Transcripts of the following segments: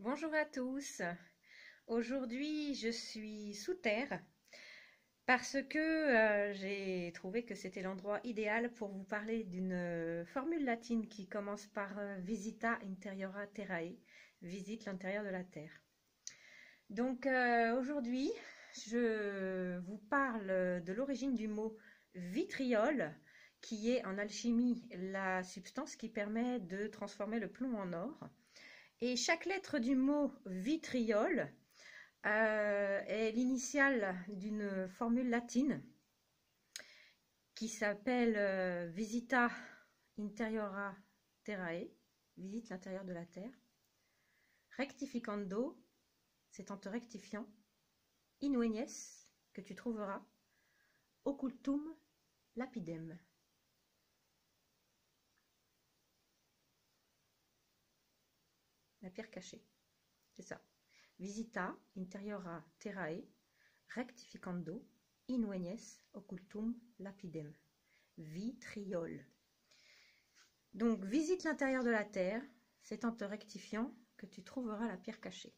Bonjour à tous. Aujourd'hui, je suis sous terre parce que j'ai trouvé que c'était l'endroit idéal pour vous parler d'une formule latine qui commence par Visita interiora terrae, visite l'intérieur de la terre. Donc aujourd'hui, je vous parle de l'origine du mot vitriol, qui est en alchimie la substance qui permet de transformer le plomb en or. Et chaque lettre du mot vitriol est l'initiale d'une formule latine qui s'appelle Visita interiora terrae, visite l'intérieur de la terre. Rectificando, c'est en te rectifiant. Inugnes, que tu trouveras. Occultum lapidem. La pierre cachée, c'est ça. Visita interiora terrae, rectificando, inugnes occultum lapidem. Vitriol. Donc, visite l'intérieur de la terre, c'est en te rectifiant que tu trouveras la pierre cachée.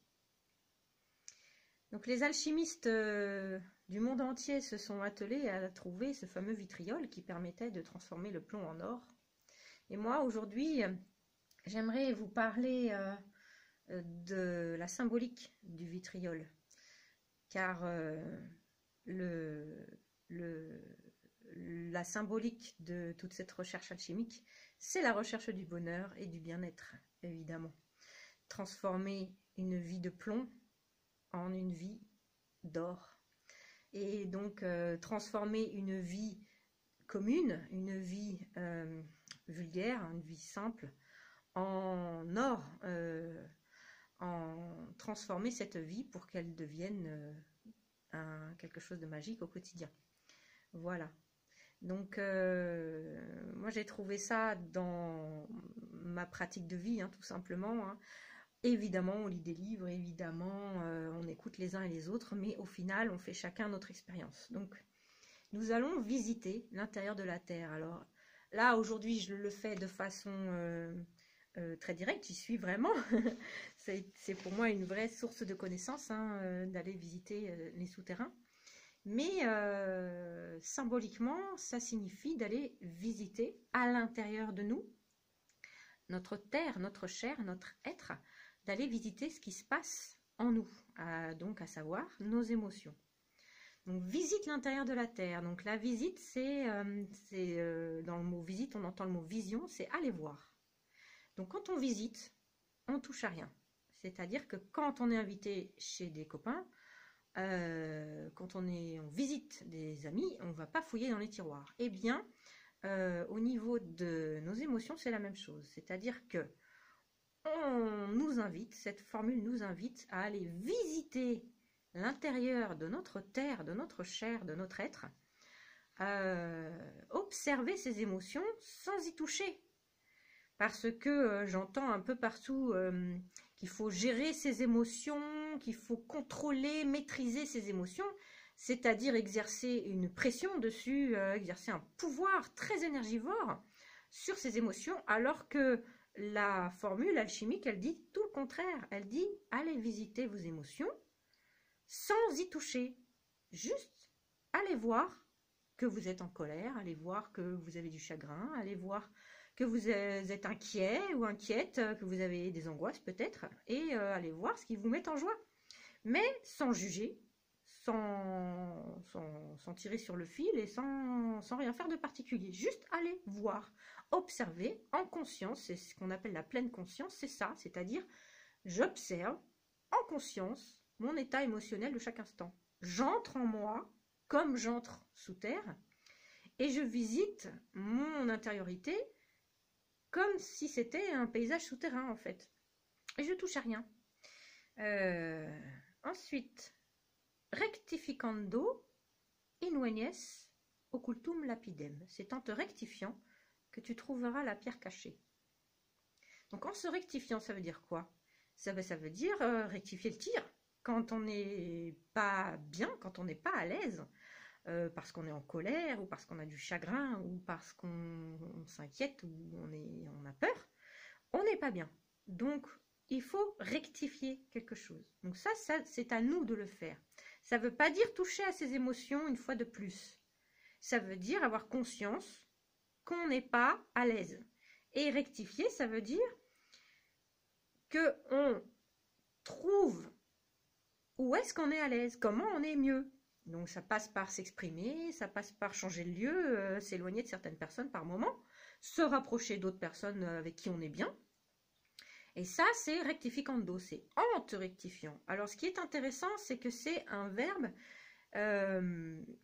Donc, les alchimistes du monde entier se sont attelés à trouver ce fameux vitriol qui permettait de transformer le plomb en or. Et moi, aujourd'hui, j'aimerais vous parler de la symbolique du vitriol, car la symbolique de toute cette recherche alchimique, c'est la recherche du bonheur et du bien-être, évidemment. Transformer une vie de plomb en une vie d'or. Et donc transformer une vie commune, une vie vulgaire, une vie simple, en or, en transformer cette vie pour qu'elle devienne quelque chose de magique au quotidien. Voilà. Donc, moi j'ai trouvé ça dans ma pratique de vie, tout simplement. Évidemment, on lit des livres, évidemment, on écoute les uns et les autres, mais au final, on fait chacun notre expérience. Donc, nous allons visiter l'intérieur de la Terre. Alors là, aujourd'hui, je le fais de façon très directe, j'y suis vraiment. C'est pour moi une vraie source de connaissances d'aller visiter les souterrains. Mais symboliquement, ça signifie d'aller visiter à l'intérieur de nous, notre terre, notre chair, notre être, d'aller visiter ce qui se passe en nous, donc à savoir nos émotions. Donc visite l'intérieur de la terre. Donc la visite, c'est dans le mot visite, on entend le mot vision, c'est aller voir. Donc quand on visite, on touche à rien. C'est-à-dire que quand on est invité chez des copains, quand on visite des amis, on ne va pas fouiller dans les tiroirs. Eh bien, au niveau de nos émotions, c'est la même chose. C'est-à-dire que on nous invite, cette formule nous invite à aller visiter l'intérieur de notre terre, de notre chair, de notre être, observer ces émotions sans y toucher. Parce que j'entends un peu partout qu'il faut gérer ses émotions, qu'il faut contrôler, maîtriser ses émotions, c'est-à-dire exercer une pression dessus, exercer un pouvoir très énergivore sur ses émotions, alors que la formule alchimique, elle dit tout le contraire. Elle dit, allez visiter vos émotions sans y toucher. Juste, allez voir que vous êtes en colère, allez voir que vous avez du chagrin, allez voir que vous êtes inquiet ou inquiète, que vous avez des angoisses peut-être, et allez voir ce qui vous met en joie. Mais sans juger, sans tirer sur le fil et sans rien faire de particulier. Juste aller voir, observer en conscience, c'est ce qu'on appelle la pleine conscience, c'est ça, c'est-à-dire j'observe en conscience mon état émotionnel de chaque instant. J'entre en moi comme j'entre sous terre et je visite mon intériorité comme si c'était un paysage souterrain en fait. Et je touche à rien. Ensuite, rectificando inugnes occultum lapidem. C'est en te rectifiant que tu trouveras la pierre cachée. Donc en se rectifiant, ça veut dire quoi? Ça veut dire rectifier le tir. Quand on n'est pas bien, quand on n'est pas à l'aise, parce qu'on est en colère, ou parce qu'on a du chagrin, ou parce qu'on s'inquiète, ou on a peur, on n'est pas bien. Donc il faut rectifier quelque chose. Donc ça c'est à nous de le faire. Ça ne veut pas dire toucher à ses émotions une fois de plus. Ça veut dire avoir conscience qu'on n'est pas à l'aise. Et rectifier, ça veut dire qu'on trouve où est-ce qu'on est à l'aise, comment on est mieux. Donc ça passe par s'exprimer, ça passe par changer de lieu, s'éloigner de certaines personnes par moment, se rapprocher d'autres personnes avec qui on est bien. Et ça, c'est rectificando, c'est en te rectifiant. Alors ce qui est intéressant, c'est que c'est un verbe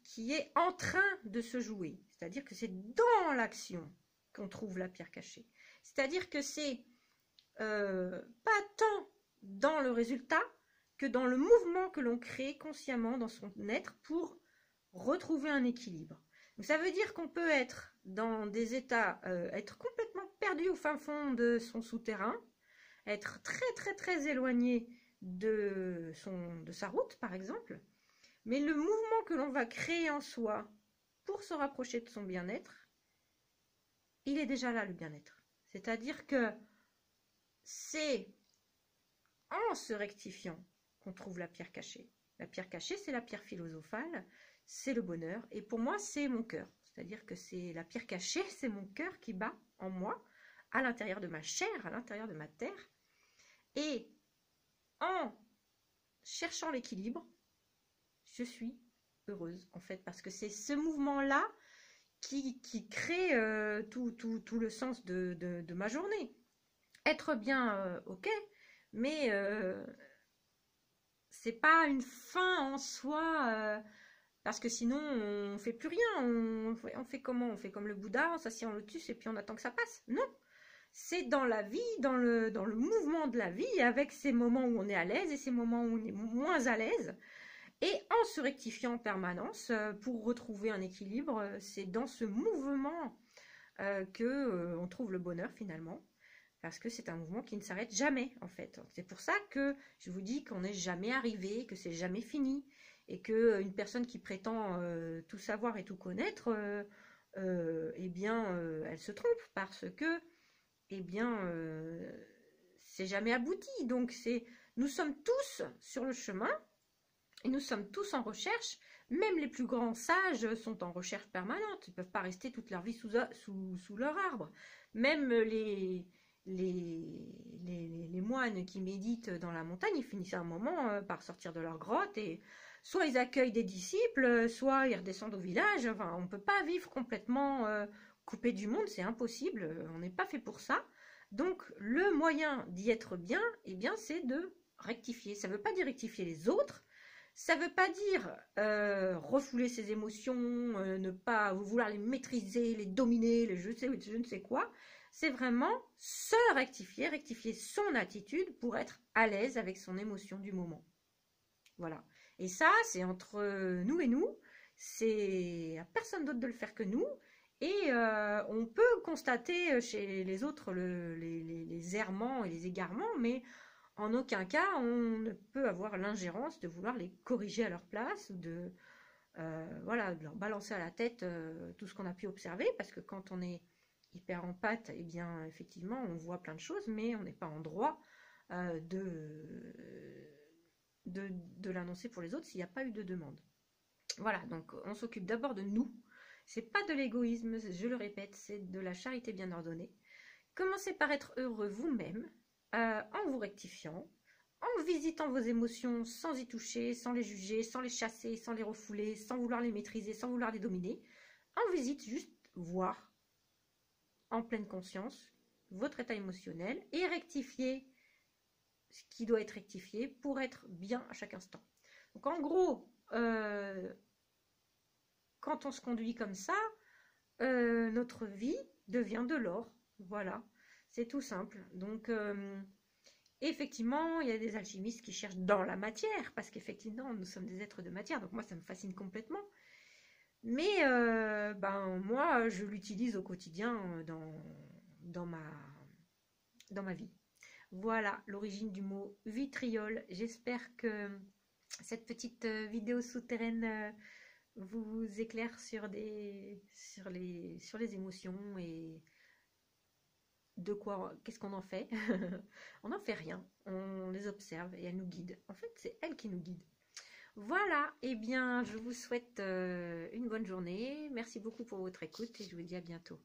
qui est en train de se jouer. C'est-à-dire que c'est dans l'action qu'on trouve la pierre cachée. C'est-à-dire que c'est pas tant dans le résultat que dans le mouvement que l'on crée consciemment dans son être pour retrouver un équilibre. Donc ça veut dire qu'on peut être dans des états, être complètement perdu au fin fond de son souterrain, être très éloigné de sa route par exemple, mais le mouvement que l'on va créer en soi pour se rapprocher de son bien-être, il est déjà là le bien-être. C'est-à-dire que c'est en se rectifiant qu'on trouve la pierre cachée. La pierre cachée, c'est la pierre philosophale, c'est le bonheur. Et pour moi, c'est mon cœur. C'est-à-dire que c'est la pierre cachée, c'est mon cœur qui bat en moi, à l'intérieur de ma chair, à l'intérieur de ma terre. Et en cherchant l'équilibre, je suis heureuse, en fait, parce que c'est ce mouvement-là qui crée tout le sens de ma journée. Être bien, ok, mais c'est pas une fin en soi, parce que sinon on fait plus rien. On fait comment? On fait comme le Bouddha, on s'assied en lotus et puis on attend que ça passe. Non, c'est dans la vie, dans le mouvement de la vie, avec ces moments où on est à l'aise et ces moments où on est moins à l'aise, et en se rectifiant en permanence pour retrouver un équilibre. C'est dans ce mouvement que on trouve le bonheur finalement. Parce que c'est un mouvement qui ne s'arrête jamais, en fait. C'est pour ça que je vous dis qu'on n'est jamais arrivé, que c'est jamais fini, et qu'une personne qui prétend tout savoir et tout connaître, eh bien, elle se trompe, parce que, eh bien, c'est jamais abouti. Donc, nous sommes tous sur le chemin, et nous sommes tous en recherche. Même les plus grands sages sont en recherche permanente. Ils ne peuvent pas rester toute leur vie sous leur arbre. Même les moines qui méditent dans la montagne, ils finissent à un moment par sortir de leur grotte et soit ils accueillent des disciples, soit ils redescendent au village. Enfin, on ne peut pas vivre complètement coupé du monde, c'est impossible, on n'est pas fait pour ça. Donc le moyen d'y être bien, eh bien, c'est de rectifier. Ça ne veut pas dire rectifier les autres, ça ne veut pas dire refouler ses émotions, ne pas vouloir les maîtriser, les dominer, je ne sais quoi. C'est vraiment se rectifier, rectifier son attitude pour être à l'aise avec son émotion du moment. Voilà. Et ça, c'est entre nous et nous. C'est à personne d'autre de le faire que nous. Et on peut constater chez les autres les errements et les égarements, mais en aucun cas on ne peut avoir l'ingérence de vouloir les corriger à leur place ou de voilà, de leur balancer à la tête tout ce qu'on a pu observer, parce que quand on est hyper en pâte, eh bien effectivement on voit plein de choses, mais on n'est pas en droit de l'annoncer pour les autres s'il n'y a pas eu de demande. Voilà, donc on s'occupe d'abord de nous. C'est pas de l'égoïsme, je le répète, c'est de la charité bien ordonnée. Commencez par être heureux vous-même, en vous rectifiant, en visitant vos émotions sans y toucher, sans les juger, sans les chasser, sans les refouler, sans vouloir les maîtriser, sans vouloir les dominer. En visite, juste voir en pleine conscience votre état émotionnel et rectifier ce qui doit être rectifié pour être bien à chaque instant. Donc en gros, quand on se conduit comme ça, notre vie devient de l'or. Voilà, c'est tout simple. Donc effectivement, il y a des alchimistes qui cherchent dans la matière, parce qu'effectivement, nous sommes des êtres de matière, donc moi, ça me fascine complètement. Mais moi, je l'utilise au quotidien dans ma vie. Voilà l'origine du mot vitriol. J'espère que cette petite vidéo souterraine vous éclaire sur les émotions et de quoi, qu'est-ce qu'on en fait? On n'en fait rien, on les observe et elles nous guident. En fait, c'est elles qui nous guident. Voilà, eh bien, je vous souhaite une bonne journée. Merci beaucoup pour votre écoute et je vous dis à bientôt.